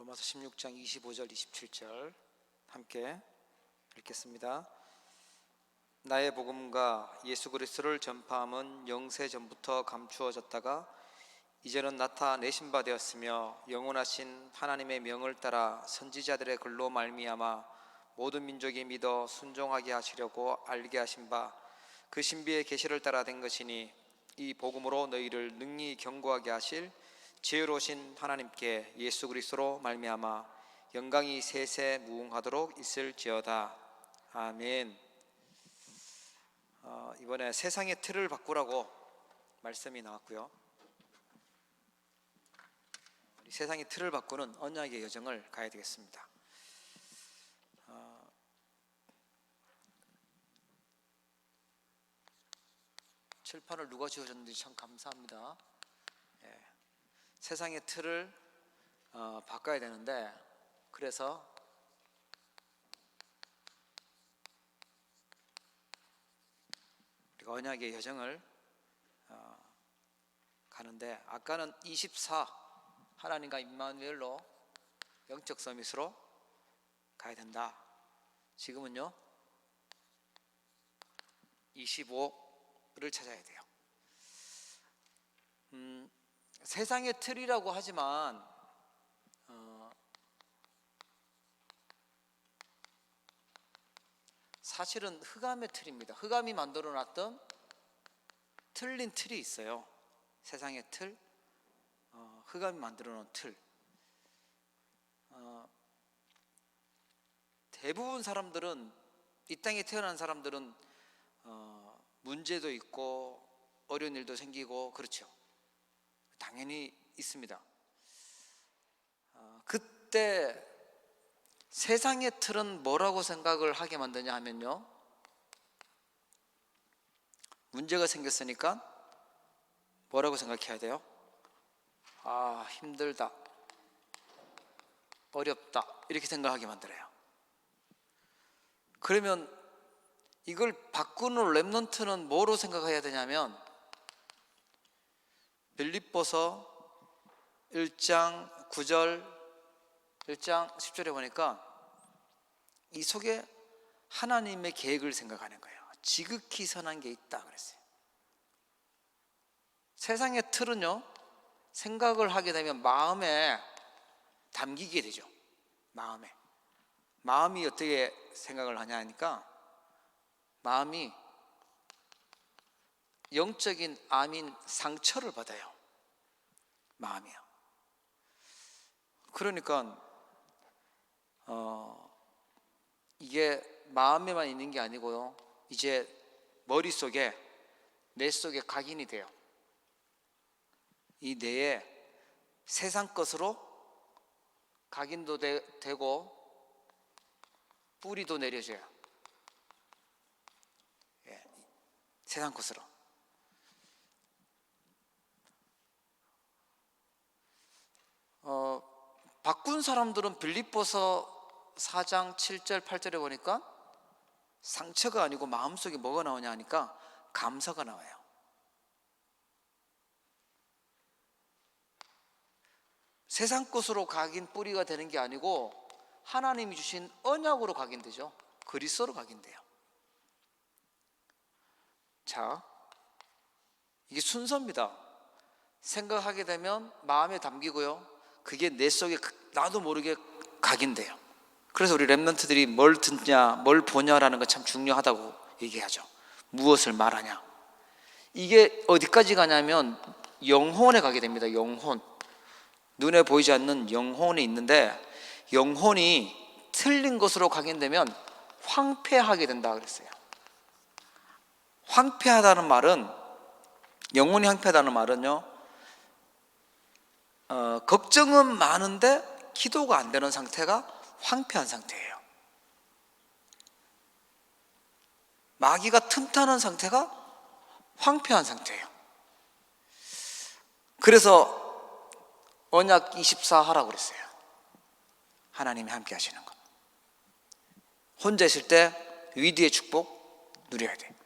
로마서 16장 25절 27절 함께 읽겠습니다. 나의 복음과 예수 그리스도를 전파함은 영세 전부터 감추어졌다가 이제는 나타내신 바 되었으며 영원하신 하나님의 명을 따라 선지자들의 글로 말미암아 모든 민족이 믿어 순종하게 하시려고 알게 하신 바 그 신비의 계시를 따라 된 것이니 이 복음으로 너희를 능히 견고하게 하실 지혜로우신 하나님께 예수 그리스도로 말미암아 영광이 세세 무궁하도록 있을지어다. 아멘. 이번에 세상의 틀을 바꾸라고 말씀이 나왔고요. 우리 세상의 틀을 바꾸는 언약의 여정을 가야 되겠습니다. 칠판을 누가 지어줬는지 참 감사합니다. 세상의 틀을 바꿔야 되는데, 그래서 우리가 언약의 여정을 가는데, 아까는 24 하나님과 임마누엘로 영적 서밋으로 가야 된다. 지금은요 25를 찾아야 돼요. 세상의 틀이라고 하지만 사실은 흑암의 틀입니다. 흑암이 만들어놨던 틀린 틀이 있어요. 세상의 틀, 흑암이 만들어놓은 틀. 대부분 사람들은, 이 땅에 태어난 사람들은 문제도 있고 어려운 일도 생기고 그렇죠. 당연히 있습니다. 그때 세상의 틀은 뭐라고 생각을 하게 만드냐 하면요, 문제가 생겼으니까 뭐라고 생각해야 돼요? 힘들다, 어렵다, 이렇게 생각하게 만들어요. 그러면 이걸 바꾸는 렘넌트는 뭐로 생각해야 되냐면, 빌립보서 1장 9절 1장 10절에 보니까 이 속에 하나님의 계획을 생각하는 거예요. 지극히 선한 게 있다 그랬어요. 세상의 틀은요, 생각을 하게 되면 마음에 담기게 되죠. 마음이 어떻게 생각을 하냐 하니까, 마음이 영적인 암인 상처를 받아요. 마음이요. 그러니까 이게 마음에만 있는 게 아니고요, 이제 머릿속에, 뇌 속에 각인이 돼요. 이 뇌에 세상 것으로 각인도 되고 뿌리도 내려져요. 세상 것으로. 바꾼 사람들은 빌립보서 4장 7절 8절에 보니까 상처가 아니고 마음속에 뭐가 나오냐 하니까 감사가 나와요. 세상 것으로 각인 뿌리가 되는 게 아니고 하나님이 주신 언약으로 각인되죠. 그리스도로 각인돼요. 자, 이게 순서입니다. 생각하게 되면 마음에 담기고요, 그게 내 속에 나도 모르게 각인돼요. 그래서 우리 렘넌트들이 뭘 듣냐, 뭘 보냐라는 거 참 중요하다고 얘기하죠. 무엇을 말하냐. 이게 어디까지 가냐면 영혼에 가게 됩니다. 영혼. 눈에 보이지 않는 영혼이 있는데, 영혼이 틀린 것으로 각인되면 황폐하게 된다 그랬어요. 황폐하다는 말은, 영혼이 황폐하다는 말은요, 걱정은 많은데 기도가 안 되는 상태가 황폐한 상태예요. 마귀가 틈타는 상태가 황폐한 상태예요. 그래서 언약 24 하라고 그랬어요. 하나님이 함께 하시는 것. 혼자 있을 때 위대의 축복 누려야 돼요.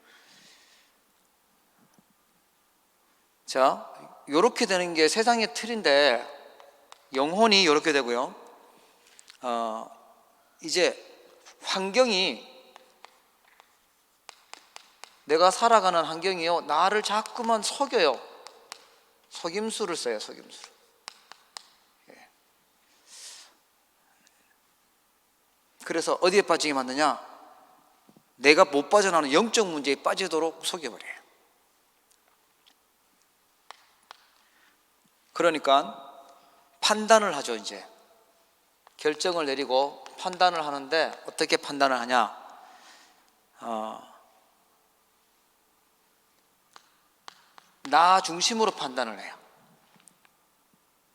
자, 이렇게 되는 게 세상의 틀인데, 영혼이 이렇게 되고요, 이제 환경이, 내가 살아가는 환경이요, 나를 자꾸만 속여요. 속임수를 써요, 속임수를. 그래서 어디에 빠지게 만드냐? 내가 못 빠져나오는 영적 문제에 빠지도록 속여버려요. 그러니까 판단을 하죠. 이제 결정을 내리고 판단을 하는데, 어떻게 판단을 하냐? 나 중심으로 판단을 해요.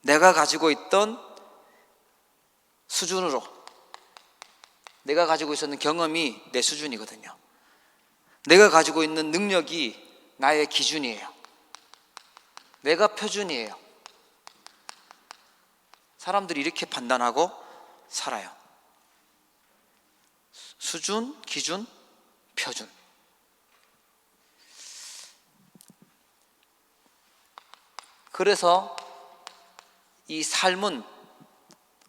내가 가지고 있던 수준으로, 내가 가지고 있었는 경험이 내 수준이거든요. 내가 가지고 있는 능력이 나의 기준이에요. 내가 표준이에요. 사람들이 이렇게 판단하고 살아요. 수준, 기준, 표준. 그래서 이 삶은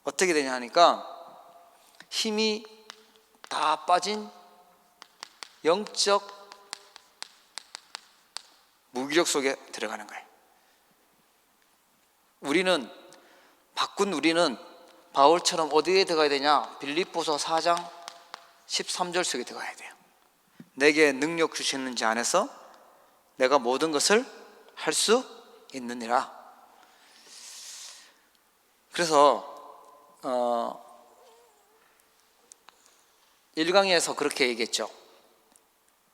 어떻게 되냐 하니까, 힘이 다 빠진 영적 무기력 속에 들어가는 거예요. 우리는 바울처럼 어디에 들어가야 되냐? 빌립보서 4장 13절 속에 들어가야 돼요. 내게 능력 주시는 자 안에서 내가 모든 것을 할 수 있느니라. 그래서 1강에서 그렇게 얘기했죠.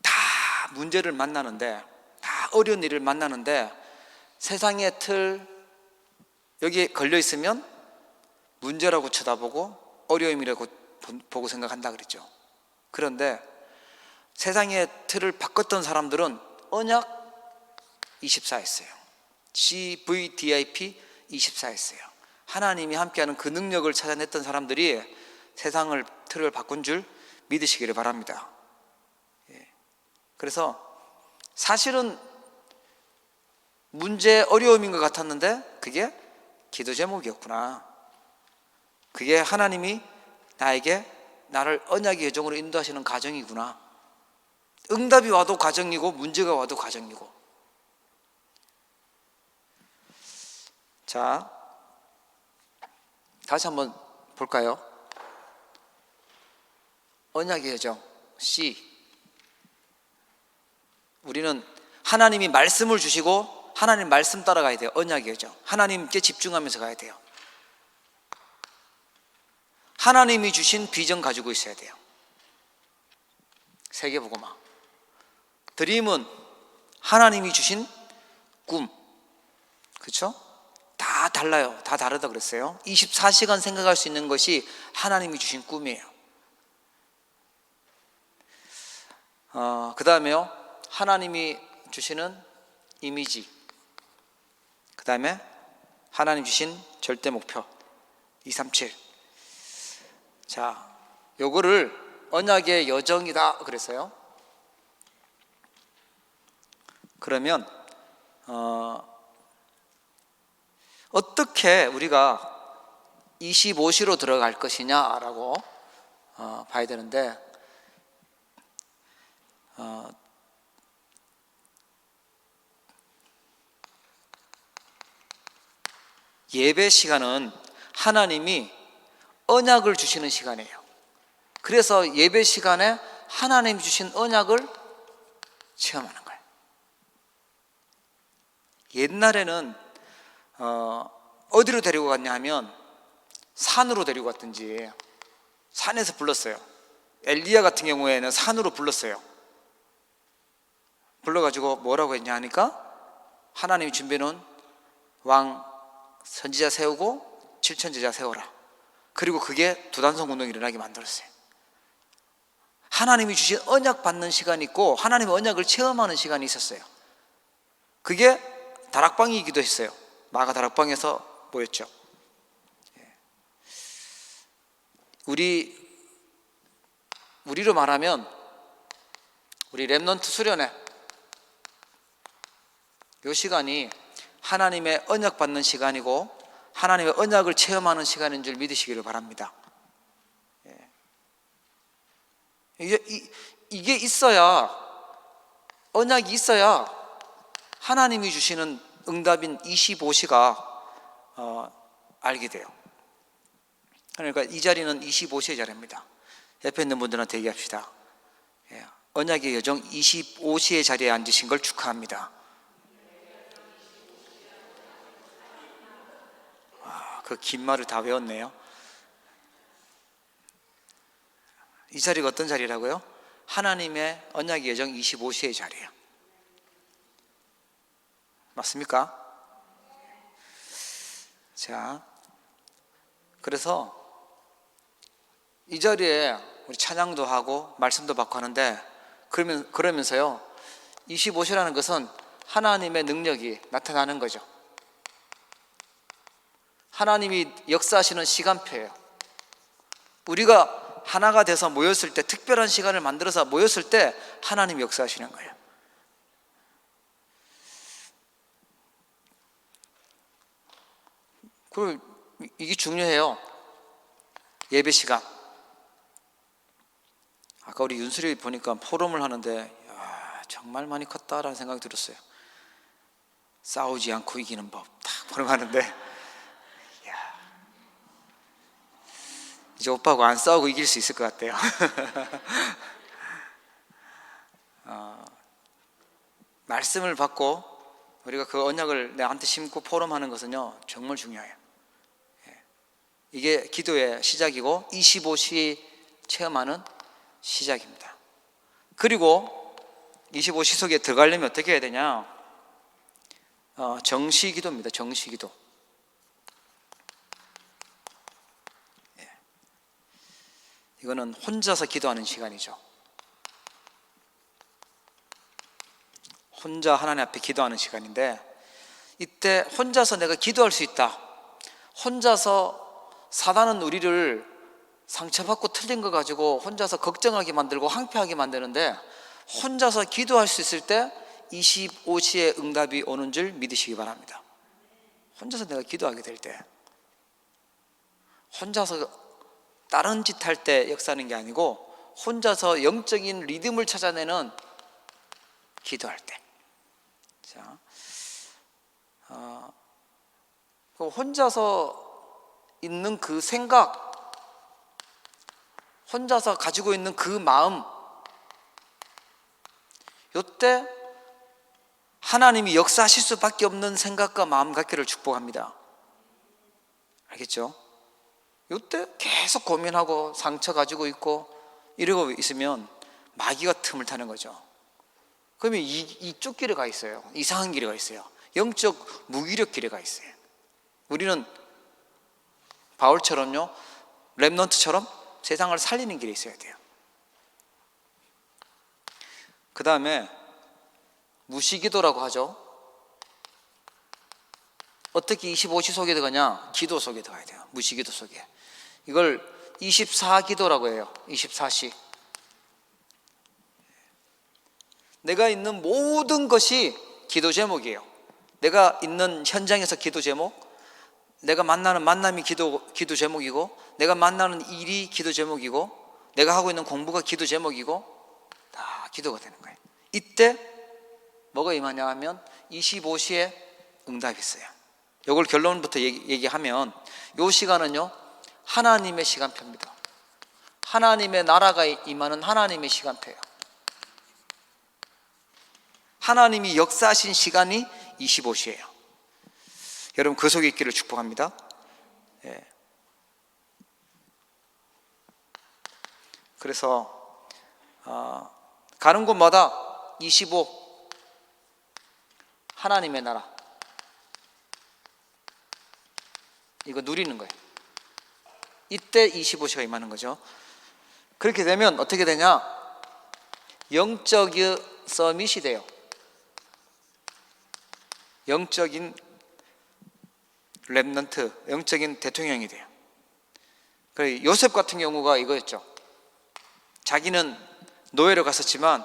다 문제를 만나는데, 다 어려운 일을 만나는데, 세상의 틀 여기에 걸려 있으면 문제라고 쳐다보고 어려움이라고 보고 생각한다 그랬죠. 그런데 세상의 틀을 바꿨던 사람들은 언약 24했어요. CVDIP 24했어요. 하나님이 함께하는 그 능력을 찾아냈던 사람들이 세상을 틀을 바꾼 줄 믿으시기를 바랍니다. 그래서 사실은 문제, 어려움인 것 같았는데 그게 기도 제목이었구나. 그게 하나님이 나를 언약의 여정으로 인도하시는 과정이구나. 응답이 와도 과정이고 문제가 와도 과정이고. 자, 다시 한번 볼까요? 언약의 여정 C. 우리는 하나님이 말씀을 주시고 하나님 말씀 따라가야 돼요. 언약의 여정. 하나님께 집중하면서 가야 돼요. 하나님이 주신 비전 가지고 있어야 돼요. 세계복음화. 드림은 하나님이 주신 꿈. 그렇죠? 다 달라요. 다 다르다 그랬어요. 24시간 생각할 수 있는 것이 하나님이 주신 꿈이에요. 그 다음에요, 하나님이 주시는 이미지. 그 다음에 하나님 주신 절대 목표 237. 자, 요거를 언약의 여정이다 그랬어요. 그러면 어떻게 우리가 25시로 들어갈 것이냐라고 봐야 되는데, 예배 시간은 하나님이 언약을 주시는 시간이에요. 그래서 예배 시간에 하나님이 주신 언약을 체험하는 거예요. 옛날에는 어디로 데리고 갔냐 하면 산으로 데리고 갔든지, 산에서 불렀어요. 엘리야 같은 경우에는 산으로 불렀어요. 불러가지고 뭐라고 했냐 하니까, 하나님이 준비해놓은 왕 선지자 세우고 7천 제자 세워라. 그리고 그게 두단성 운동이 일어나게 만들었어요. 하나님이 주신 언약 받는 시간이 있고 하나님의 언약을 체험하는 시간이 있었어요. 그게 다락방이기도 했어요. 마가 다락방에서 모였죠. 우리로 말하면 우리 렘넌트 수련회, 이 시간이 하나님의 언약 받는 시간이고 하나님의 언약을 체험하는 시간인 줄 믿으시기를 바랍니다. 이게 있어야, 언약이 있어야 하나님이 주시는 응답인 25시가 알게 돼요. 그러니까 이 자리는 25시의 자리입니다. 옆에 있는 분들한테 얘기합시다. 언약의 여정 25시의 자리에 앉으신 걸 축하합니다. 그 긴 말을 다 외웠네요. 이 자리가 어떤 자리라고요? 하나님의 언약의 여정 25시의 자리예요. 맞습니까? 자, 그래서 이 자리에 우리 찬양도 하고 말씀도 받고 하는데, 그러면서요 25시라는 것은 하나님의 능력이 나타나는 거죠. 하나님이 역사하시는 시간표예요. 우리가 하나가 돼서 모였을 때, 특별한 시간을 만들어서 모였을 때 하나님이 역사하시는 거예요. 그리고 이게 중요해요. 예배 시간. 아까 우리 윤수리 보니까 포럼을 하는데 정말 많이 컸다라는 생각이 들었어요. 싸우지 않고 이기는 법 딱 포럼하는데, 이제 오빠하고 안 싸우고 이길 수 있을 것 같아요. 말씀을 받고 우리가 그 언약을 내한테 심고 포럼하는 것은요 정말 중요해요. 이게 기도의 시작이고 25시 체험하는 시작입니다. 그리고 25시 속에 들어가려면 어떻게 해야 되냐? 정시기도입니다. 정시기도. 이거는 혼자서 기도하는 시간이죠. 혼자 하나님 앞에 기도하는 시간인데, 이때 혼자서 내가 기도할 수 있다. 혼자서 사단은 우리를 상처받고 틀린 거 가지고 혼자서 걱정하게 만들고 항폐하게 만드는데, 혼자서 기도할 수 있을 때 25시에 응답이 오는 줄 믿으시기 바랍니다. 혼자서 내가 기도하게 될 때, 혼자서 다른 짓 할 때 역사하는 게 아니고 혼자서 영적인 리듬을 찾아내는 기도할 때. 자, 혼자서 있는 그 생각, 혼자서 가지고 있는 그 마음, 이때 하나님이 역사하실 수밖에 없는 생각과 마음 갖기를 축복합니다. 알겠죠? 이때 계속 고민하고 상처 가지고 있고 이러고 있으면 마귀가 틈을 타는 거죠. 그러면 이쪽 길에 가 있어요. 이상한 길에 가 있어요. 영적 무기력 길에 가 있어요. 우리는 바울처럼요, 렘넌트처럼 세상을 살리는 길에 있어야 돼요. 그 다음에 무시기도라고 하죠. 어떻게 25시 속에 들어가냐? 기도 속에 들어가야 돼요. 무시기도 속에. 이걸 24기도라고 해요. 24시. 내가 있는 모든 것이 기도 제목이에요. 내가 있는 현장에서 기도 제목, 내가 만나는 만남이 기도 제목이고, 내가 만나는 일이 기도 제목이고, 내가 하고 있는 공부가 기도 제목이고, 다 기도가 되는 거예요. 이때 뭐가 임하냐 하면 25시에 응답이 있어요. 이걸 결론부터 얘기하면, 이 시간은요 하나님의 시간표입니다. 하나님의 나라가 임하는 하나님의 시간표예요. 하나님이 역사하신 시간이 25시예요. 여러분 그 속에 있기를 축복합니다. 그래서 가는 곳마다 25 하나님의 나라, 이거 누리는 거예요. 이때 25시가 임하는 거죠. 그렇게 되면 어떻게 되냐? 영적인 서밋이 돼요. 영적인 렘넌트, 영적인 대통령이 돼요. 그래, 요셉 같은 경우가 이거였죠. 자기는 노예로 갔었지만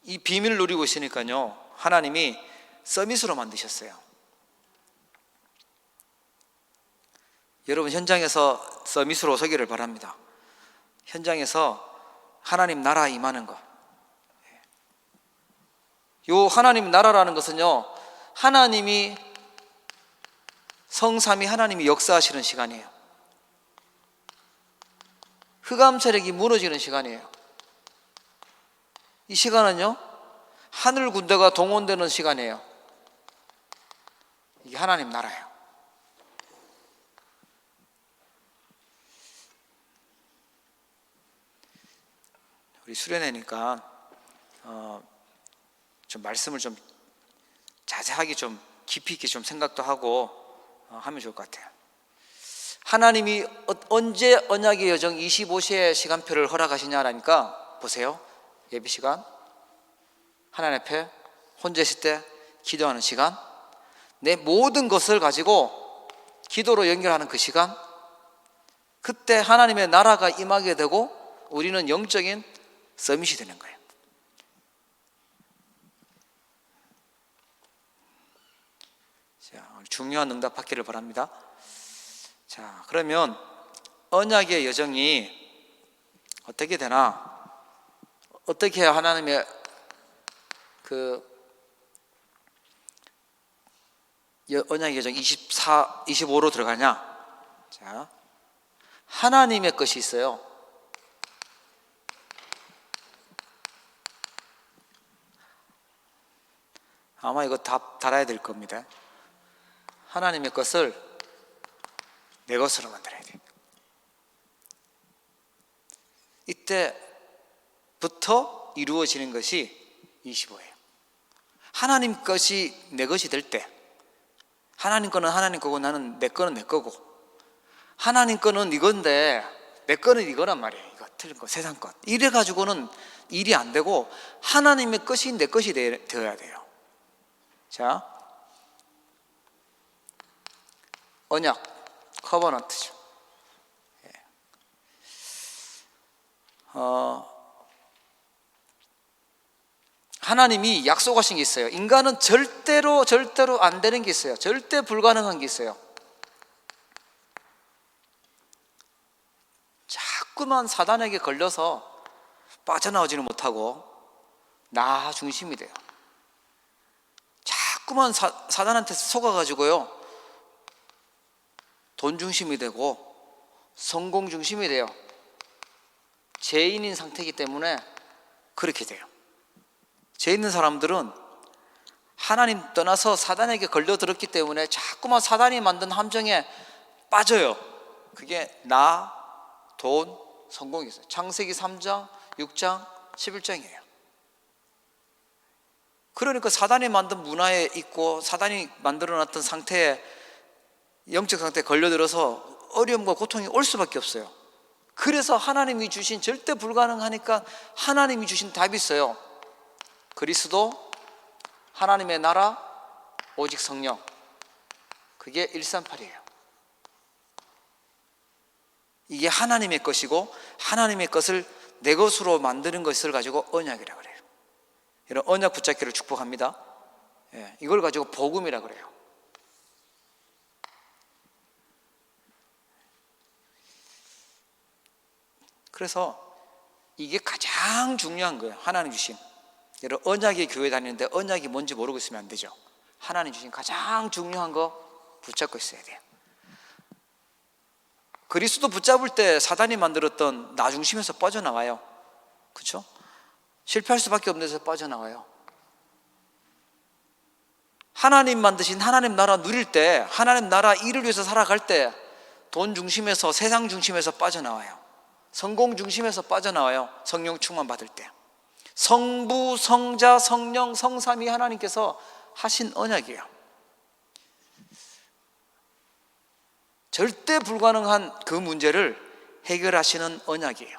이 비밀을 누리고 있으니까요 하나님이 서밋으로 만드셨어요. 여러분 현장에서 서밋으로 서기를 바랍니다. 현장에서 하나님 나라 임하는 것. 요 하나님 나라라는 것은요, 하나님이 성삼위 하나님이 역사하시는 시간이에요. 흑암 세력이 무너지는 시간이에요. 이 시간은요, 하늘 군대가 동원되는 시간이에요. 이게 하나님 나라예요. 우리 수련회니까 좀 말씀을 좀 자세하게 좀 깊이 있게 좀 생각도 하고 하면 좋을 것 같아요. 하나님이 언제 언약의 여정 25시의 시간표를 허락하시냐라니까 보세요. 예배 시간, 하나님 앞에 혼자 있을 때 기도하는 시간, 내 모든 것을 가지고 기도로 연결하는 그 시간, 그때 하나님의 나라가 임하게 되고 우리는 영적인 서밋이 되는 거예요. 자, 중요한 응답 받기를 바랍니다. 자, 그러면 언약의 여정이 어떻게 되나? 어떻게 해야 하나님의 언약의 여정 25로 들어가냐? 자, 하나님의 것이 있어요. 아마 이거 답 달아야 될 겁니다. 하나님의 것을 내 것으로 만들어야 돼. 이때부터 이루어지는 것이 25예요. 하나님 것이 내 것이 될 때, 하나님 거는 하나님 거고 나는 내 거는 내 거고, 하나님 거는 이건데 내 거는 이거란 말이에요. 이거 틀린 거, 세상 것. 이래 가지고는 일이 안 되고 하나님의 것이 내 것이 되어야 돼요. 자, 언약, 커버넌트죠. 하나님이 약속하신 게 있어요. 인간은 절대로 안 되는 게 있어요. 절대 불가능한 게 있어요. 자꾸만 사단에게 걸려서 빠져나오지는 못하고 나 중심이 돼요. 자꾸만 사단한테 속아가지고요, 돈 중심이 되고 성공 중심이 돼요. 죄인인 상태이기 때문에 그렇게 돼요. 죄 있는 사람들은 하나님 떠나서 사단에게 걸려들었기 때문에 자꾸만 사단이 만든 함정에 빠져요. 그게 나, 돈, 성공이 있어요. 창세기 3장, 6장, 11장이에요. 그러니까 사단이 만든 문화에 있고 사단이 만들어놨던 상태에, 영적 상태에 걸려들어서 어려움과 고통이 올 수밖에 없어요. 그래서 하나님이 주신, 절대 불가능하니까 하나님이 주신 답이 있어요. 그리스도, 하나님의 나라, 오직 성령. 그게 138이에요. 이게 하나님의 것이고 하나님의 것을 내 것으로 만드는 것을 가지고 언약이라고 그래요. 이런 언약 붙잡기를 축복합니다. 이걸 가지고 복음이라고 그래요. 그래서 이게 가장 중요한 거예요. 하나님 주신. 여러분, 언약의 교회 다니는데 언약이 뭔지 모르고 있으면 안 되죠. 하나님 주신 가장 중요한 거 붙잡고 있어야 돼요. 그리스도 붙잡을 때 사단이 만들었던 나 중심에서 빠져나와요. 그렇죠? 실패할 수밖에 없는 데서 빠져나와요. 하나님 만드신 하나님 나라 누릴 때, 하나님 나라 일을 위해서 살아갈 때 돈 중심에서, 세상 중심에서 빠져나와요. 성공 중심에서 빠져나와요. 성령 충만 받을 때. 성부, 성자, 성령, 성삼위 하나님께서 하신 언약이에요. 절대 불가능한 그 문제를 해결하시는 언약이에요.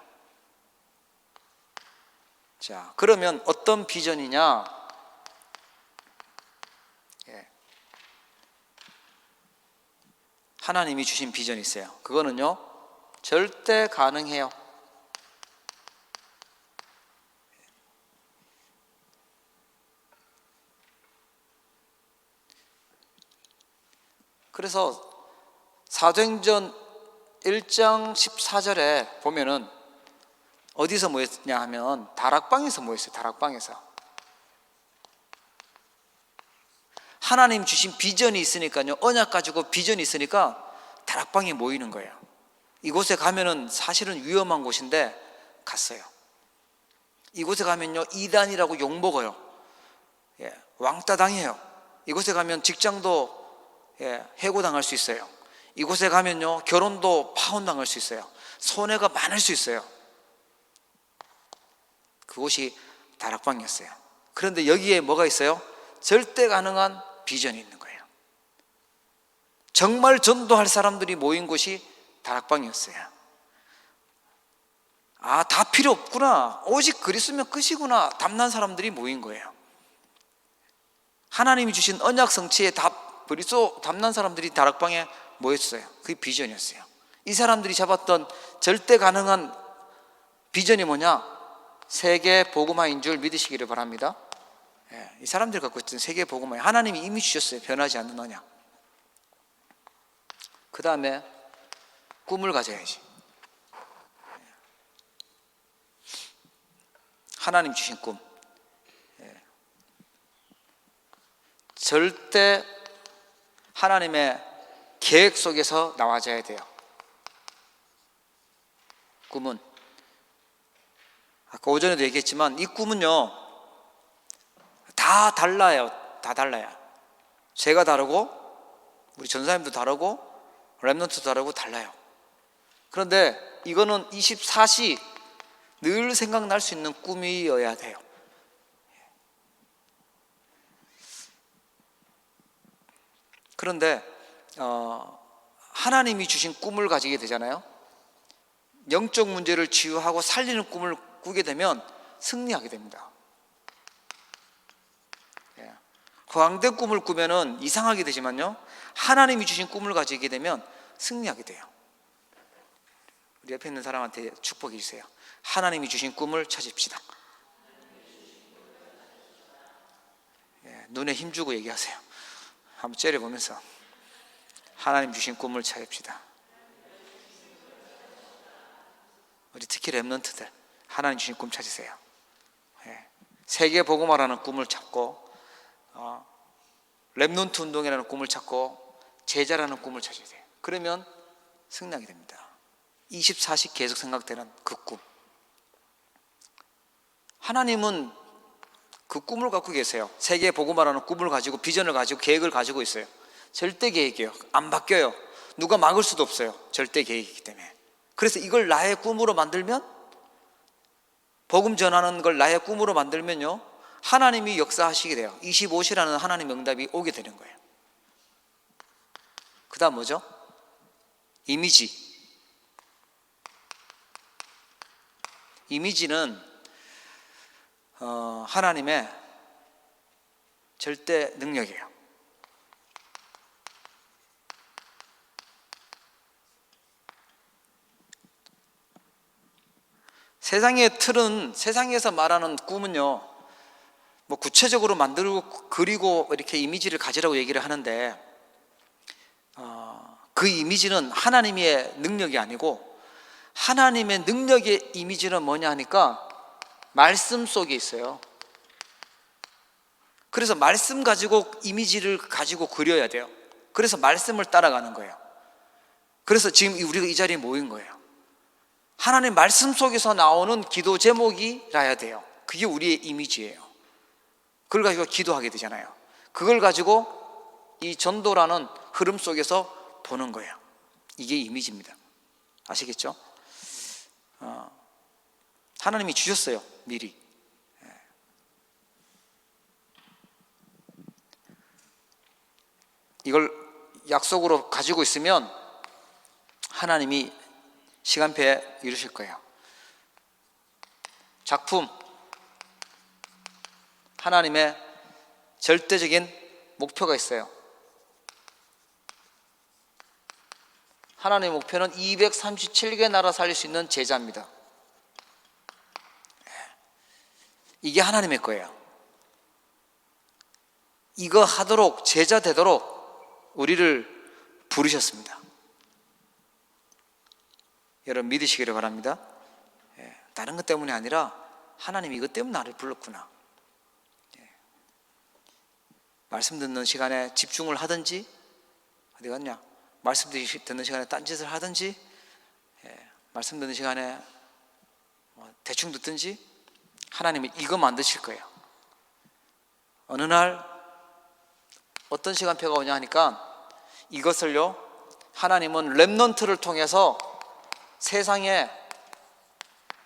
자, 그러면 어떤 비전이냐? 하나님이 주신 비전이 있어요. 그거는요, 절대 가능해요. 그래서 사도행전 1장 14절에 보면은 어디서 모였냐 하면 다락방에서 모였어요. 다락방에서. 하나님 주신 비전이 있으니까요, 언약 가지고 비전이 있으니까 다락방에 모이는 거예요. 이곳에 가면은 사실은 위험한 곳인데 갔어요. 이곳에 가면요, 이단이라고 욕먹어요. 왕따 당해요. 이곳에 가면 직장도 해고당할 수 있어요. 이곳에 가면요, 결혼도 파혼당할 수 있어요. 손해가 많을 수 있어요. 그곳이 다락방이었어요. 그런데 여기에 뭐가 있어요? 절대 가능한 비전이 있는 거예요. 정말 전도할 사람들이 모인 곳이 다락방이었어요. 아, 다 필요 없구나, 오직 그리스도면 끝이구나, 담난 사람들이 모인 거예요. 하나님이 주신 언약 성취에 그리스도 담난 사람들이 다락방에 모였어요. 그게 비전이었어요. 이 사람들이 잡았던 절대 가능한 비전이 뭐냐? 세계 복음화인 줄 믿으시기를 바랍니다. 이 사람들이 갖고 있던 세계 복음화, 하나님이 이미 주셨어요. 변하지 않는 언약. 그 다음에 꿈을 가져야지. 하나님 주신 꿈. 절대 하나님의 계획 속에서 나와줘야 돼요. 꿈은 아까 오전에도 얘기했지만 이 꿈은요, 다 달라요. 다 달라요. 제가 다르고 우리 전사님도 다르고 렘넌트도 다르고 달라요. 그런데 이거는 24시 늘 생각날 수 있는 꿈이어야 돼요. 그런데 하나님이 주신 꿈을 가지게 되잖아요. 영적 문제를 치유하고 살리는 꿈을 꾸게 되면 승리하게 됩니다. 허황된 꿈을 꾸면은 이상하게 되지만요, 하나님이 주신 꿈을 가지게 되면 승리하게 돼요. 우리 옆에 있는 사람한테 축복해 주세요. 하나님이 주신 꿈을 찾읍시다. 눈에 힘주고 얘기하세요. 한번 째려보면서 하나님 주신 꿈을 찾읍시다. 우리 특히 렘넌트들, 하나님 주신 꿈 찾으세요. 세계 복음화라는 꿈을 찾고, 렘넌트 운동이라는 꿈을 찾고, 제자라는 꿈을 찾으세요. 그러면 승리하게 됩니다. 24시 계속 생각되는 그 꿈. 하나님은 그 꿈을 갖고 계세요. 세계 복음화라는 꿈을 가지고, 비전을 가지고, 계획을 가지고 있어요. 절대 계획이에요. 안 바뀌어요. 누가 막을 수도 없어요. 절대 계획이기 때문에. 그래서 이걸 나의 꿈으로 만들면, 복음 전하는 걸 나의 꿈으로 만들면요, 하나님이 역사하시게 돼요. 25시라는 하나님 응답이 오게 되는 거예요. 그 다음 뭐죠? 이미지. 이미지는 하나님의 절대 능력이에요. 세상의 틀은, 세상에서 말하는 꿈은요, 뭐 구체적으로 만들고 그리고 이렇게 이미지를 가지라고 얘기를 하는데, 그 이미지는 하나님의 능력이 아니고, 하나님의 능력의 이미지는 뭐냐 하니까 말씀 속에 있어요. 그래서 말씀 가지고 이미지를 가지고 그려야 돼요. 그래서 말씀을 따라가는 거예요. 그래서 지금 우리가 이 자리에 모인 거예요. 하나님 말씀 속에서 나오는 기도 제목이라야 돼요. 그게 우리의 이미지예요. 그걸 가지고 기도하게 되잖아요. 그걸 가지고 이 전도라는 흐름 속에서 보는 거예요. 이게 이미지입니다. 아시겠죠? 하나님이 주셨어요, 미리. 이걸 약속으로 가지고 있으면 하나님이 시간표에 이루실 거예요. 작품, 하나님의 절대적인 목표가 있어요. 하나님의 목표는 237개 나라 살릴 수 있는 제자입니다. 이게 하나님의 거예요. 이거 하도록, 제자 되도록 우리를 부르셨습니다. 여러분 믿으시기를 바랍니다. 다른 것 때문이 아니라 하나님이 이것 때문에 나를 불렀구나. 말씀 듣는 시간에 집중을 하든지, 어디 갔냐? 말씀 듣는 시간에 딴짓을 하든지, 말씀 듣는 시간에 대충 듣든지 하나님이 이거 만드실 거예요. 어느 날 어떤 시간표가 오냐 하니까 이것을요, 하나님은 렘넌트를 통해서 세상에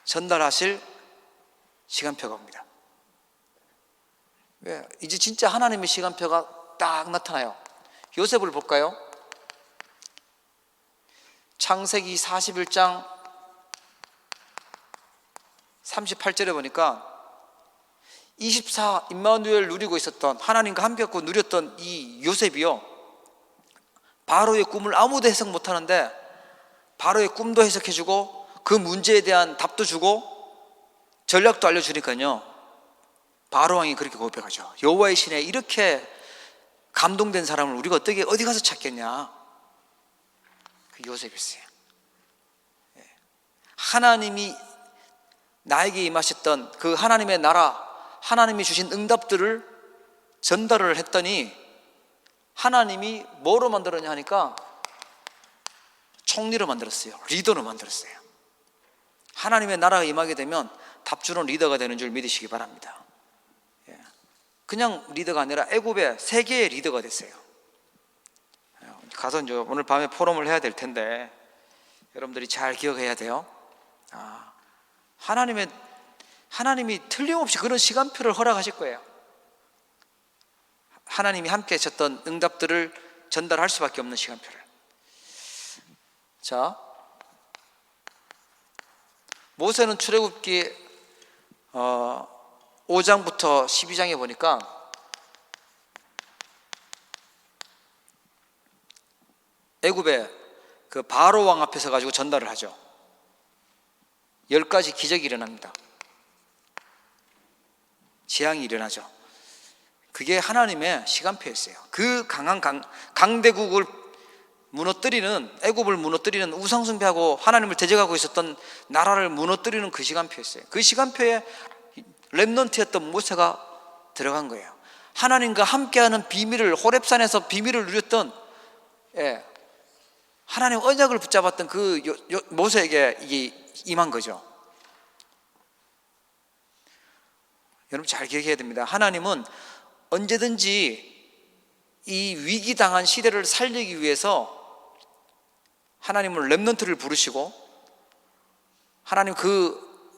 전달하실 시간표가 옵니다. 왜? 이제 진짜 하나님의 시간표가 딱 나타나요. 요셉을 볼까요? 창세기 41장 38절에 보니까 24 임마누엘 누리고 있었던, 하나님과 함께하고 누렸던 이 요셉이요, 바로의 꿈을 아무도 해석 못하는데 바로의 꿈도 해석해주고 그 문제에 대한 답도 주고 전략도 알려주니까요, 바로 왕이 그렇게 고백하죠. 여호와의 신에 이렇게 감동된 사람을 우리가 어떻게 어디 가서 찾겠냐. 그 요셉이었어요. 하나님이 나에게 임하셨던 그 하나님의 나라, 하나님이 주신 응답들을 전달을 했더니 하나님이 뭐로 만들었냐 하니까 총리로 만들었어요. 리더로 만들었어요. 하나님의 나라가 임하게 되면 답주는 리더가 되는 줄 믿으시기 바랍니다. 그냥 리더가 아니라 애굽의 세계의 리더가 됐어요. 가서 이제 오늘 밤에 포럼을 해야 될 텐데 여러분들이 잘 기억해야 돼요. 하나님이 틀림없이 그런 시간표를 허락하실 거예요. 하나님이 함께 하셨던 응답들을 전달할 수밖에 없는 시간표를. 자, 모세는 출애굽기 5장부터 12장에 보니까 애굽의 그 바로 왕 앞에서 가지고 전달을 하죠. 10가지 기적이 일어납니다. 재앙이 일어나죠. 그게 하나님의 시간표였어요. 그 강한 강대국을 무너뜨리는, 애굽을 무너뜨리는, 우상숭배하고 하나님을 대적하고 있었던 나라를 무너뜨리는 그 시간표였어요. 그 시간표에 렘넌트였던 모세가 들어간 거예요. 하나님과 함께하는 비밀을, 호렙산에서 비밀을 누렸던, 하나님 언약을 붙잡았던 그 모세에게 이게 임한 거죠. 여러분 잘 기억해야 됩니다. 하나님은 언제든지 이 위기당한 시대를 살리기 위해서 하나님은 렘넌트를 부르시고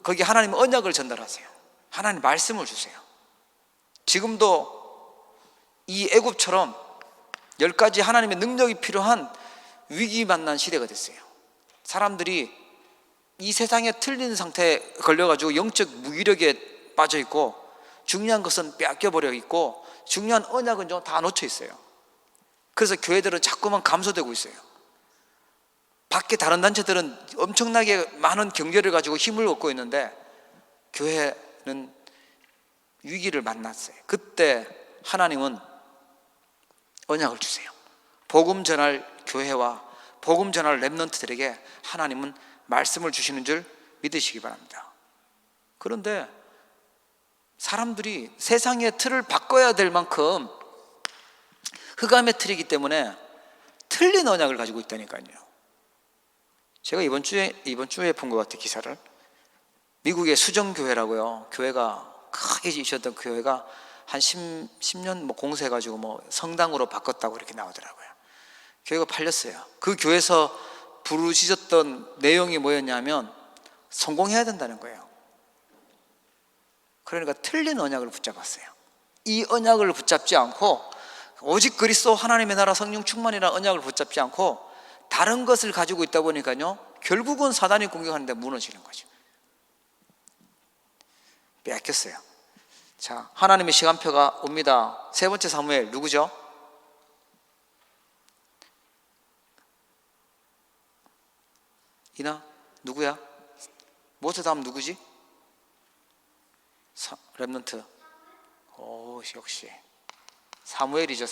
거기 하나님 언약을 전달하세요. 하나님 말씀을 주세요. 지금도 이 애굽처럼 10가지 하나님의 능력이 필요한 위기 만난 시대가 됐어요. 사람들이 이 세상에 틀린 상태에 걸려가지고 영적 무기력에 빠져 있고, 중요한 것은 빼앗겨버려 있고, 중요한 언약은 좀 다 놓쳐 있어요. 그래서 교회들은 자꾸만 감소되고 있어요. 밖에 다른 단체들은 엄청나게 많은 경제를 가지고 힘을 얻고 있는데 교회는 위기를 만났어요. 그때 하나님은 언약을 주세요. 복음 전할 교회와 복음 전할 렘넌트들에게 하나님은 말씀을 주시는 줄 믿으시기 바랍니다. 그런데 사람들이 세상의 틀을 바꿔야 될 만큼 흑암의 틀이기 때문에 틀린 언약을 가지고 있다니까요. 제가 이번 주에 본 것 같아요, 기사를. 미국의 수정교회라고요. 교회가 크게 있었던 교회가 한 10년 공세해가지고 성당으로 바꿨다고 이렇게 나오더라고요. 교회가 팔렸어요. 그 교회에서 부르짖었던 내용이 뭐였냐면 성공해야 된다는 거예요. 그러니까 틀린 언약을 붙잡았어요. 이 언약을 붙잡지 않고 오직 그리스도 하나님의 나라 성령 충만이라는 언약을 붙잡지 않고 다른 것을 가지고 있다 보니까요, 결국은 사단이 공격하는데 무너지는 거죠. 빼앗겼어요. 자, 하나님의 시간표가 옵니다. 세 번째 사무엘 누구죠? 이나? 누구야? 모세 다음 누구지? 렘넌트. 오, 역시 사무엘이죠.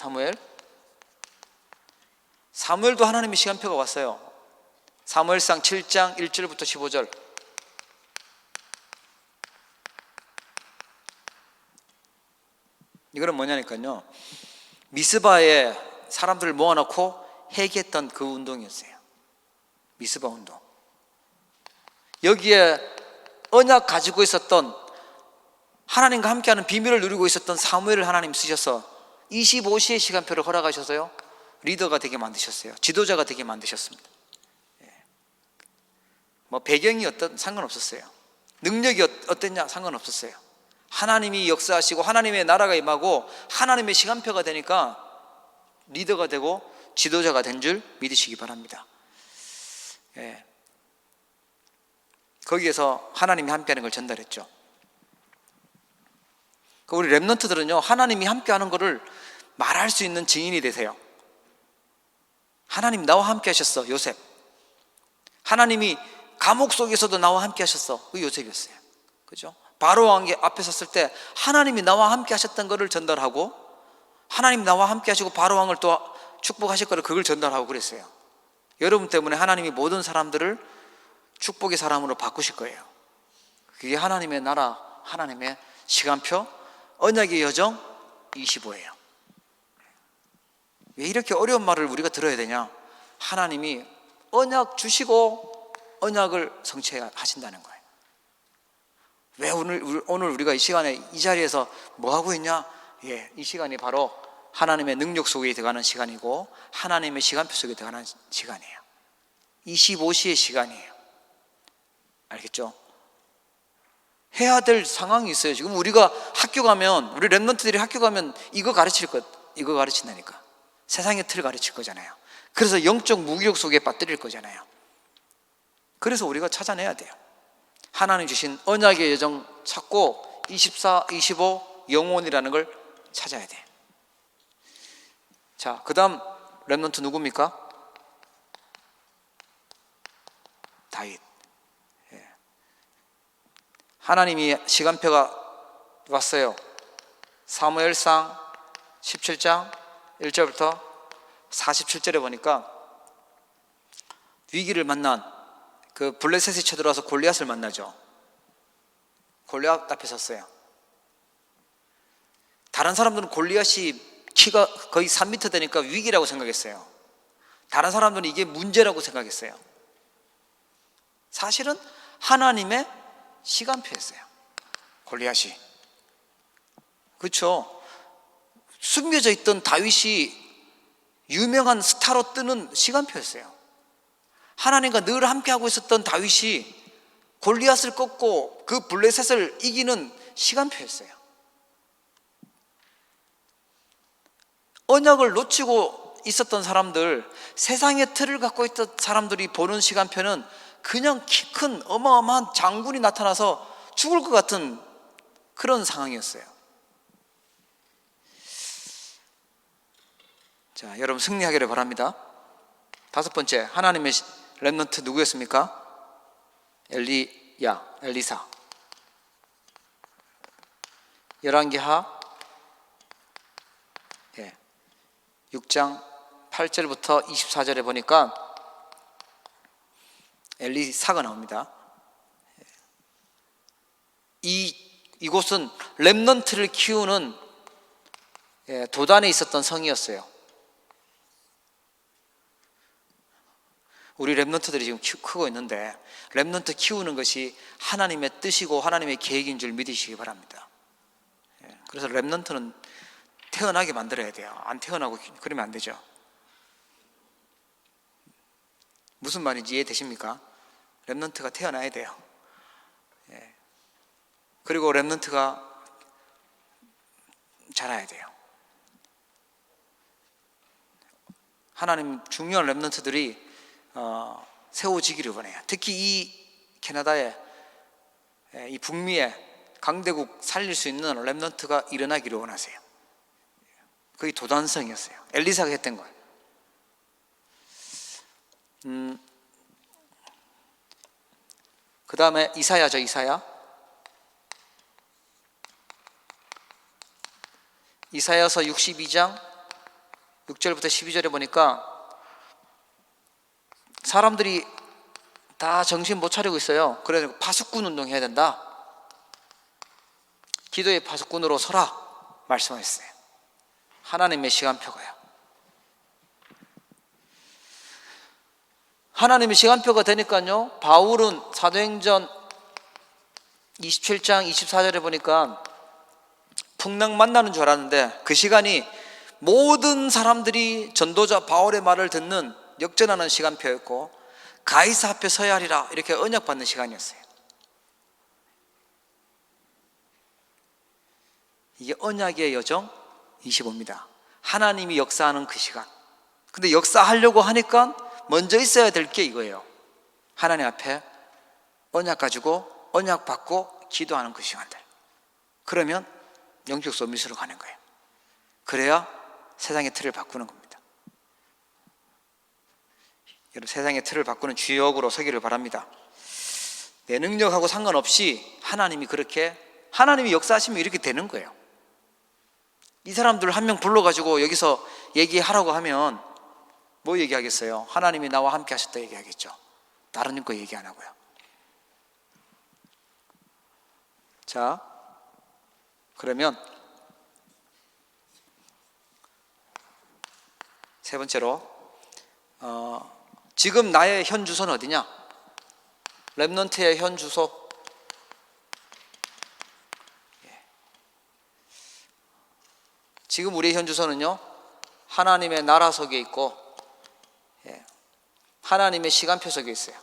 사무엘도 하나님의 시간표가 왔어요. 사무엘상 7장 1절부터 15절. 이거는 뭐냐니까요, 미스바에 사람들을 모아놓고 회개했던 그 운동이었어요. 미스바 운동. 여기에 언약 가지고 있었던, 하나님과 함께하는 비밀을 누리고 있었던 사무엘을 하나님 쓰셔서 25시의 시간표를 허락하셔서요, 리더가 되게 만드셨어요. 지도자가 되게 만드셨습니다. 뭐 배경이 어떤 상관없었어요. 능력이 어땠냐 상관없었어요. 하나님이 역사하시고 하나님의 나라가 임하고 하나님의 시간표가 되니까 리더가 되고 지도자가 된 줄 믿으시기 바랍니다. 거기에서 하나님이 함께하는 걸 전달했죠. 우리 랩런트들은요, 하나님이 함께하는 것을 말할 수 있는 증인이 되세요. 하나님 나와 함께 하셨어, 요셉. 하나님이 감옥 속에서도 나와 함께 하셨어, 그 요셉이었어요. 그죠? 바로 왕 앞에 섰을 때 하나님이 나와 함께 하셨던 것을 전달하고, 하나님 나와 함께 하시고 바로 왕을 또 축복하실 거를 그걸 전달하고 그랬어요. 여러분 때문에 하나님이 모든 사람들을 축복의 사람으로 바꾸실 거예요. 그게 하나님의 나라, 하나님의 시간표, 언약의 여정 25예요. 왜 이렇게 어려운 말을 우리가 들어야 되냐? 하나님이 언약 주시고 언약을 성취하신다는 거예요. 왜 오늘 우리가 이 시간에 이 자리에서 뭐 하고 있냐? 이 시간이 바로 하나님의 능력 속에 들어가는 시간이고 하나님의 시간표 속에 들어가는 시간이에요. 25시의 시간이에요. 알겠죠? 해야 될 상황이 있어요. 지금 우리가 학교 가면, 우리 랩런트들이 학교 가면 이거 가르친다니까. 세상의 틀 가르칠 거잖아요. 그래서 영적 무기력 속에 빠뜨릴 거잖아요. 그래서 우리가 찾아내야 돼요. 하나님 주신 언약의 여정 찾고 24, 25 영혼이라는 걸 찾아야 돼요. 자, 그 다음 랩런트 누굽니까? 다윗. 하나님이 시간표가 왔어요. 사무엘상 17장 1절부터 47절에 보니까 위기를 만난 그 블레셋이 쳐들어와서 골리앗을 만나죠. 골리앗 앞에 섰어요. 다른 사람들은 골리앗이 키가 거의 3m 되니까 위기라고 생각했어요. 다른 사람들은 이게 문제라고 생각했어요. 사실은 하나님의 시간표였어요. 골리앗이. 그렇죠? 숨겨져 있던 다윗이 유명한 스타로 뜨는 시간표였어요. 하나님과 늘 함께하고 있었던 다윗이 골리앗을 꺾고 그 블레셋을 이기는 시간표였어요. 언약을 놓치고 있었던 사람들, 세상의 틀을 갖고 있던 사람들이 보는 시간표는 그냥 키 큰 어마어마한 장군이 나타나서 죽을 것 같은 그런 상황이었어요. 자, 여러분 승리하기를 바랍니다. 다섯 번째, 하나님의 렘넌트 누구였습니까? 엘리사. 열왕기하 6장 8절부터 24절에 보니까 엘리사가 나옵니다. 이곳은 렘넌트를 키우는 도단에 있었던 성이었어요. 우리 렘넌트들이 지금 크고 있는데 렘넌트 키우는 것이 하나님의 뜻이고 하나님의 계획인 줄 믿으시기 바랍니다. 그래서 렘넌트는 태어나게 만들어야 돼요. 안 태어나고 그러면 안 되죠. 무슨 말인지 이해되십니까? 렘넌트가 태어나야 돼요. 그리고 렘넌트가 자라야 돼요. 하나님 중요한 렘넌트들이 세워지기를 원해요. 특히 이 캐나다에, 이 북미에 강대국 살릴 수 있는 렘넌트가 일어나기를 원하세요. 그게 도단성이었어요. 엘리사가 했던 거예요. 그 다음에 이사야죠. 이사야서 62장 6절부터 12절에 보니까 사람들이 다 정신 못 차리고 있어요. 그래서 파수꾼 운동 해야 된다. 기도의 파수꾼으로 서라. 말씀하셨어요. 하나님의 시간표가요. 하나님의 시간표가 되니까요, 바울은 사도행전 27장 24절에 보니까 풍랑 만나는 줄 알았는데 그 시간이 모든 사람들이 전도자 바울의 말을 듣는 역전하는 시간표였고 가이사 앞에 서야 하리라 이렇게 언약받는 시간이었어요. 이게 언약의 여정 25입니다. 하나님이 역사하는 그 시간. 근데 역사하려고 하니까 먼저 있어야 될 게 이거예요. 하나님 앞에 언약 가지고 언약 받고 기도하는 그 시간들. 그러면 영적 서밋으로 가는 거예요. 그래야 세상의 틀을 바꾸는 겁니다. 여러분, 세상의 틀을 바꾸는 주역으로 서기를 바랍니다. 내 능력하고 상관없이 하나님이 역사하시면 이렇게 되는 거예요. 이 사람들 한 명 불러가지고 여기서 얘기하라고 하면 뭐 얘기하겠어요? 하나님이 나와 함께 하셨다 얘기하겠죠. 다른 거 얘기 안 하고요. 자, 그러면 세 번째로 지금 나의 현 주소는 어디냐? 렘넌트의 현 주소. 지금 우리의 현 주소는요, 하나님의 나라 속에 있고 하나님의 시간표 속에 있어요.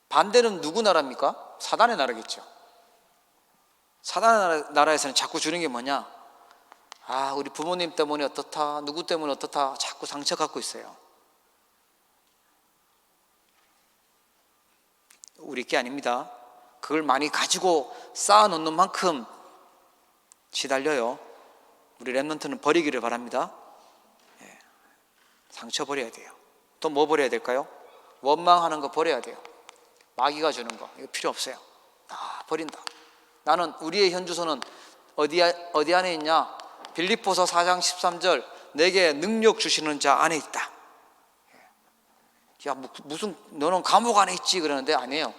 반대는 누구 나라입니까? 사단의 나라겠죠. 사단의 나라에서는 자꾸 주는 게 뭐냐? 우리 부모님 때문에 어떻다, 누구 때문에 어떻다, 자꾸 상처 갖고 있어요. 우리 게 아닙니다. 그걸 많이 가지고 쌓아놓는 만큼 시달려요. 우리 렘넌트는 버리기를 바랍니다. 상처 버려야 돼요. 또 뭐 버려야 될까요? 원망하는 거 버려야 돼요. 마귀가 주는 거 이거 필요 없어요. 버린다. 나는 우리의 현 주소는 어디 안에 있냐? 빌립보서 4장 13절 내게 능력 주시는 자 안에 있다. 야, 무슨 너는 감옥 안에 있지 그러는데 아니에요.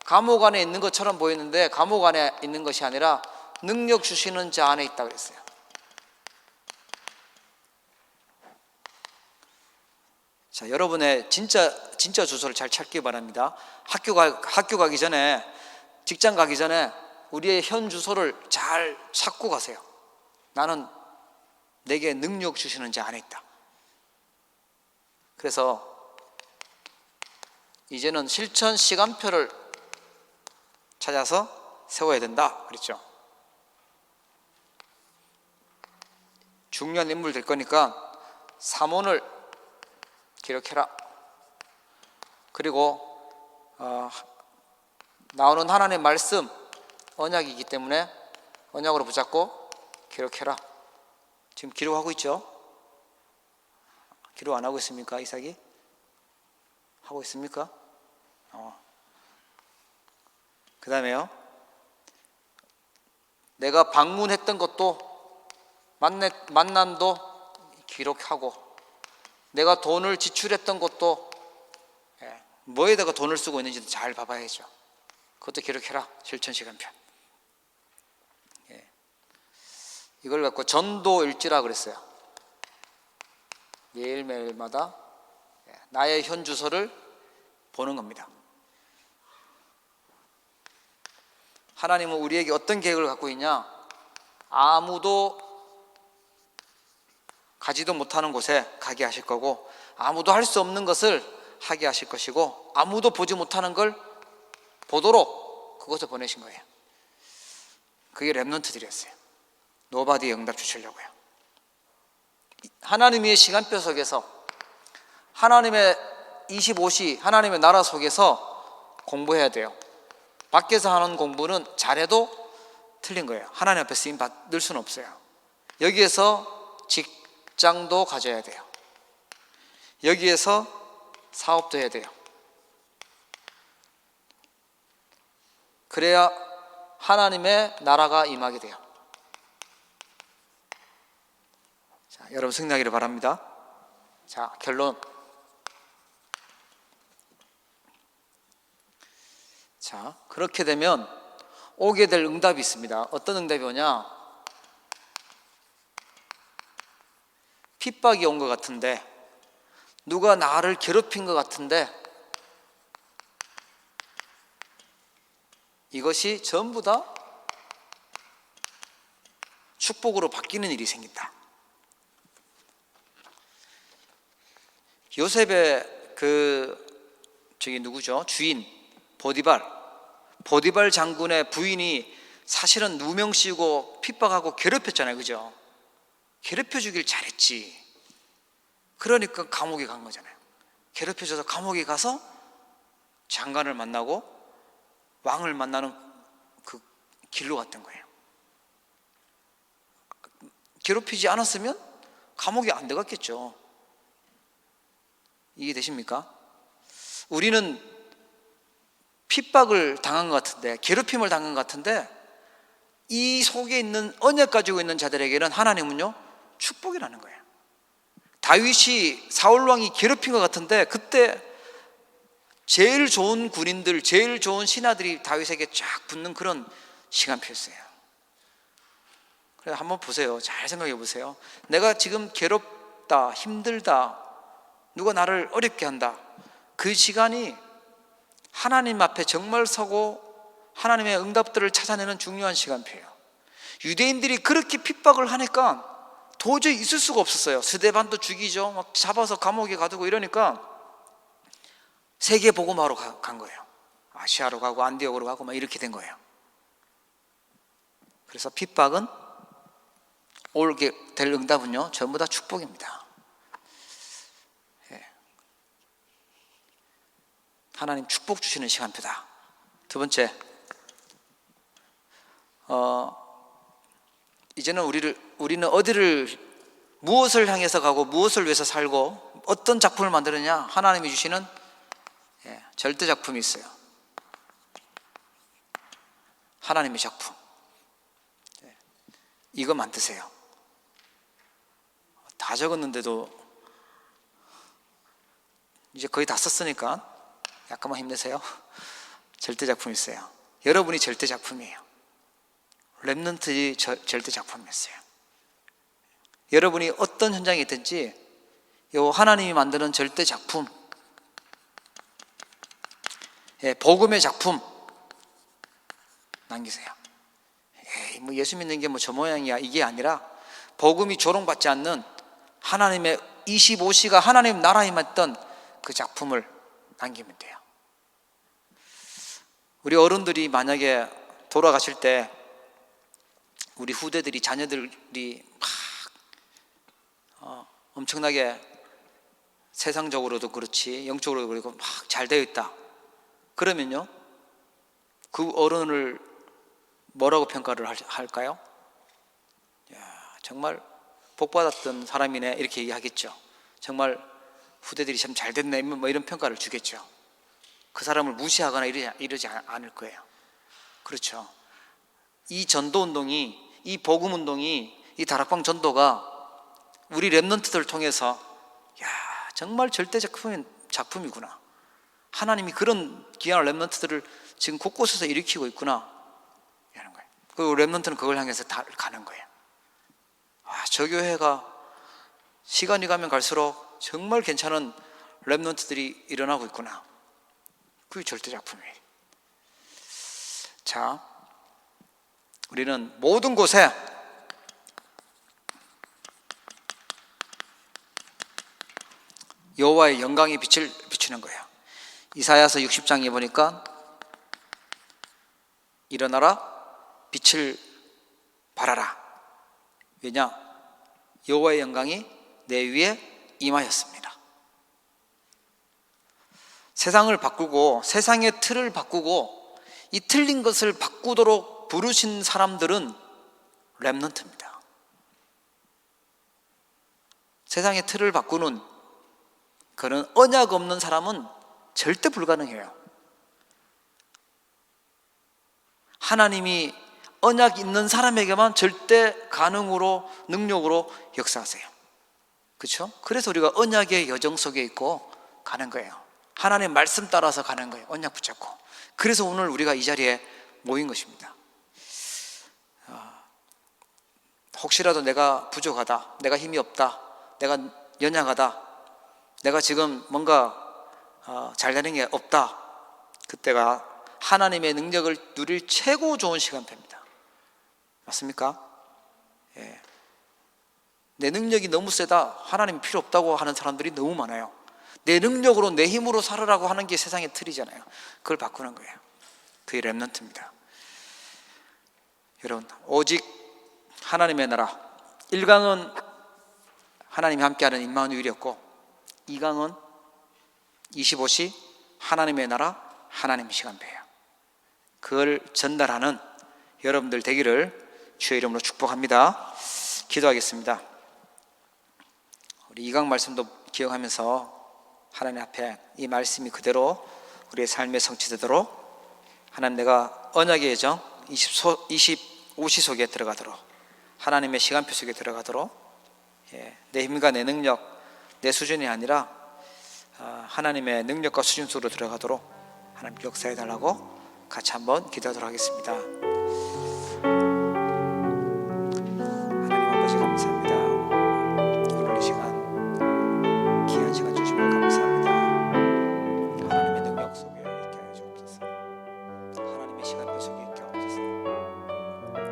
감옥 안에 있는 것처럼 보이는데 감옥 안에 있는 것이 아니라 능력 주시는 자 안에 있다 그랬어요. 자, 여러분의 진짜 주소를 잘 찾기 바랍니다. 학교 가기 전에, 직장 가기 전에 우리의 현 주소를 잘 찾고 가세요. 나는 내게 능력 주시는 자 안에 있다. 그래서 이제는 실천 시간표를 찾아서 세워야 된다 그랬죠. 중요한 인물 될 거니까 사문을 기록해라. 그리고 나오는 하나님의 말씀 언약이기 때문에 언약으로 붙잡고 기록해라. 지금 기록하고 있죠? 기록 안 하고 있습니까? 이삭이? 하고 있습니까? 그 다음에요, 내가 방문했던 것도 만남도 기록하고 내가 돈을 지출했던 것도 뭐에다가 돈을 쓰고 있는지도 잘 봐봐야죠. 그것도 기록해라. 실천 시간표. 이걸 갖고 전도일지라 그랬어요. 매일매일마다 나의 현 주소를 보는 겁니다. 하나님은 우리에게 어떤 계획을 갖고 있냐? 아무도 가지도 못하는 곳에 가게 하실 거고 아무도 할 수 없는 것을 하게 하실 것이고 아무도 보지 못하는 걸 보도록 그것을 보내신 거예요. 그게 렘넌트들이었어요. 노바디에 응답 주시려고요. 하나님의 시간표 속에서 하나님의 25시 하나님의 나라 속에서 공부해야 돼요. 밖에서 하는 공부는 잘해도 틀린 거예요. 하나님 앞에 쓰임 받을 수는 없어요. 여기에서 직장도 가져야 돼요. 여기에서 사업도 해야 돼요. 그래야 하나님의 나라가 임하게 돼요. 자, 여러분 승리하기를 바랍니다. 자, 결론. 자, 그렇게 되면 오게 될 응답이 있습니다. 어떤 응답이 오냐? 핍박이 온 것 같은데, 누가 나를 괴롭힌 것 같은데, 이것이 전부 다 축복으로 바뀌는 일이 생긴다. 요셉의 누구죠? 주인 보디발 장군의 부인이 사실은 누명씌우고 핍박하고 괴롭혔잖아요, 그죠? 괴롭혀 주길 잘했지. 그러니까 감옥에 간 거잖아요. 괴롭혀줘서 감옥에 가서 장관을 만나고 왕을 만나는 그 길로 갔던 거예요. 괴롭히지 않았으면 감옥에 안 들어갔겠죠. 이해되십니까? 우리는 핍박을 당한 것 같은데, 괴롭힘을 당한 것 같은데, 이 속에 있는 언약 가지고 있는 자들에게는 하나님은요 축복이라는 거예요. 다윗이 사울왕이 괴롭힌 것 같은데, 그때 제일 좋은 군인들, 제일 좋은 신하들이 다윗에게 쫙 붙는 그런 시간표였어요. 그래서 한번 보세요. 잘 생각해 보세요. 내가 지금 괴롭다, 힘들다, 누가 나를 어렵게 한다, 그 시간이 하나님 앞에 정말 서고 하나님의 응답들을 찾아내는 중요한 시간표예요. 유대인들이 그렇게 핍박을 하니까 도저히 있을 수가 없었어요. 스데반도 죽이죠. 막 잡아서 감옥에 가두고 이러니까 세계 복음화로 간 거예요. 아시아로 가고 안디옥으로 가고 막 이렇게 된 거예요. 그래서 핍박은, 오게 될 응답은요 전부 다 축복입니다. 하나님 축복 주시는 시간표다. 두 번째, 이제는 우리는 무엇을 향해서 가고 무엇을 위해서 살고 어떤 작품을 만드느냐? 하나님이 주시는 절대 작품이 있어요. 하나님의 작품. 이거 만드세요. 다 적었는데도 이제 거의 다 썼으니까 약간만 힘내세요. 절대 작품이 있어요. 여러분이 절대 작품이에요. 렘넌트의 절대 작품이었어요. 여러분이 어떤 현장에 있든지 요 하나님이 만드는 절대 작품, 복음의 작품 남기세요. 뭐 예수 믿는 게 뭐 저 모양이야, 이게 아니라 복음이 조롱받지 않는 하나님의 25시가 하나님 나라에만 있던 그 작품을 남기면 돼요. 우리 어른들이 만약에 돌아가실 때 우리 후대들이, 자녀들이 막 엄청나게 세상적으로도 그렇지 영적으로도 그렇고 막 잘 되어 있다 그러면요, 그 어른을 뭐라고 평가를 할까요? 야, 정말 복받았던 사람이네 이렇게 얘기하겠죠. 정말 후대들이 참 잘 됐네 뭐 이런 평가를 주겠죠. 그 사람을 무시하거나 이러지 않을 거예요. 그렇죠. 이 전도운동이, 이 복음운동이, 이 다락방 전도가 우리 렘넌트들을 통해서 야, 정말 절대 작품이구나, 하나님이 그런 귀한 렘넌트들을 지금 곳곳에서 일으키고 있구나 이런 거예요. 그리고 렘넌트는 그걸 향해서 다 가는 거예요. 저 교회가 시간이 가면 갈수록 정말 괜찮은 렘넌트들이 일어나고 있구나. 그게 절대 작품이에요. 자, 우리는 모든 곳에 여호와의 영광의 빛을 비추는 거예요. 이사야서 60장에 보니까 일어나라, 빛을 발하라. 왜냐? 여호와의 영광이 내 위에 임하였습니다. 세상을 바꾸고 세상의 틀을 바꾸고 이 틀린 것을 바꾸도록 부르신 사람들은 렘넌트입니다. 세상의 틀을 바꾸는 그런 언약 없는 사람은 절대 불가능해요. 하나님이 언약 있는 사람에게만 절대 가능으로, 능력으로 역사하세요. 그렇죠? 그래서 우리가 언약의 여정 속에 있고 가는 거예요. 하나님의 말씀 따라서 가는 거예요. 언약 붙잡고. 그래서 오늘 우리가 이 자리에 모인 것입니다. 혹시라도 내가 부족하다, 내가 힘이 없다, 내가 연약하다, 내가 지금 뭔가 잘 되는 게 없다, 그때가 하나님의 능력을 누릴 최고 좋은 시간대입니다. 맞습니까? 예. 내 능력이 너무 세다, 하나님이 필요 없다고 하는 사람들이 너무 많아요. 내 능력으로, 내 힘으로 살으라고 하는 게 세상의 틀이잖아요. 그걸 바꾸는 거예요. 그게 렘넌트입니다. 여러분, 오직 하나님의 나라, 1강은 하나님이 함께하는 임마누엘이었고, 2강은 25시 하나님의 나라, 하나님의 시간표예요. 그걸 전달하는 여러분들 되기를 주의 이름으로 축복합니다. 기도하겠습니다. 우리 2강 말씀도 기억하면서 하나님 앞에 이 말씀이 그대로 우리의 삶에 성취되도록, 하나님, 내가 언약의 예정 25시 속에 들어가도록, 하나님의 시간표 속에 들어가도록, 내 힘과 내 능력, 내 수준이 아니라 하나님의 능력과 수준 속으로 들어가도록 하나님 역사해 달라고 같이 한번 기도하도록 하겠습니다. 하나님 아버지, 감사합니다. 오늘 이 시간 귀한 시간 주시면 감사합니다. 하나님의 능력 속에 있게 하여 주옵소서. 하나님의 시간표 속에 있게 하옵소서.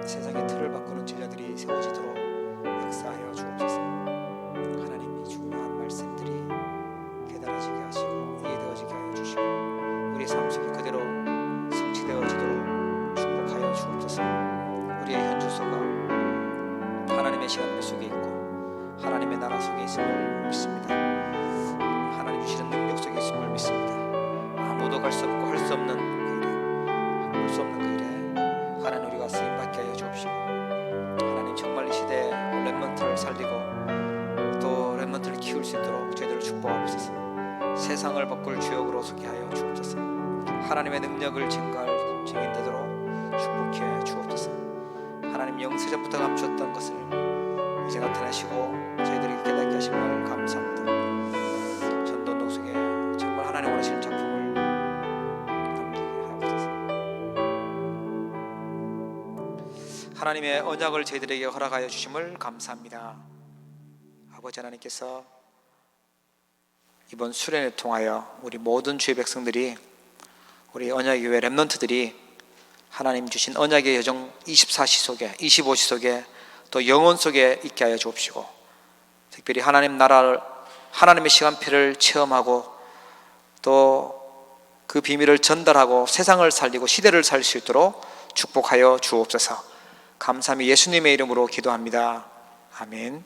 세상의 틀을 바꾸는 제자들이 세워지도록 역사하여 주옵소서. 하나님이 중요한 말씀들이 깨달아지게 하시고 이해되어지게 하여 주시고 우리의 삶 속에 그대로 성취되어지도록 축복하여 주옵소서. 우리의 현주소가 하나님의 시간표 속에 있고 하나님의 나라 속에 있음을 믿습니다. 하나님 주시는 능력 속에 있음을 믿습니다. 아무도 갈 수 없고 할 수 없는 그 일에, 볼 수 없는 그 일에 하나님 우리가 쓰임받게 하여 주옵시고, 하나님 정말 이 시대에 렘넌트를 살리고 또 렘넌트를 키울 수 있도록 저희들을 축복하옵소서. 세상을 바꿀 주역으로 서게 하여 주옵소서. 하나님의 능력을 증인되도록 축복해 주옵소서. 하나님 영세전부터 감추었던 것을 이제 나타내시고 저희들에게 깨닫게 하심을 감사합니다. 전도운동 속에 정말 하나님 원하시는 작품을 남기게 하옵소서. 하나님의 언약을 저희들에게 허락하여 주심을 감사합니다. 아버지 하나님께서 이번 수련회 통하여 우리 모든 주의 백성들이, 우리 언약교회 렘넌트들이 하나님 주신 언약의 여정 24시 속에, 25시 속에 또 영혼 속에 있게 하여 주옵시고, 특별히 하나님 나라를, 하나님의 시간표를 체험하고 또 그 비밀을 전달하고 세상을 살리고 시대를 살릴 수 있도록 축복하여 주옵소서. 감사함이 예수님의 이름으로 기도합니다. 아멘.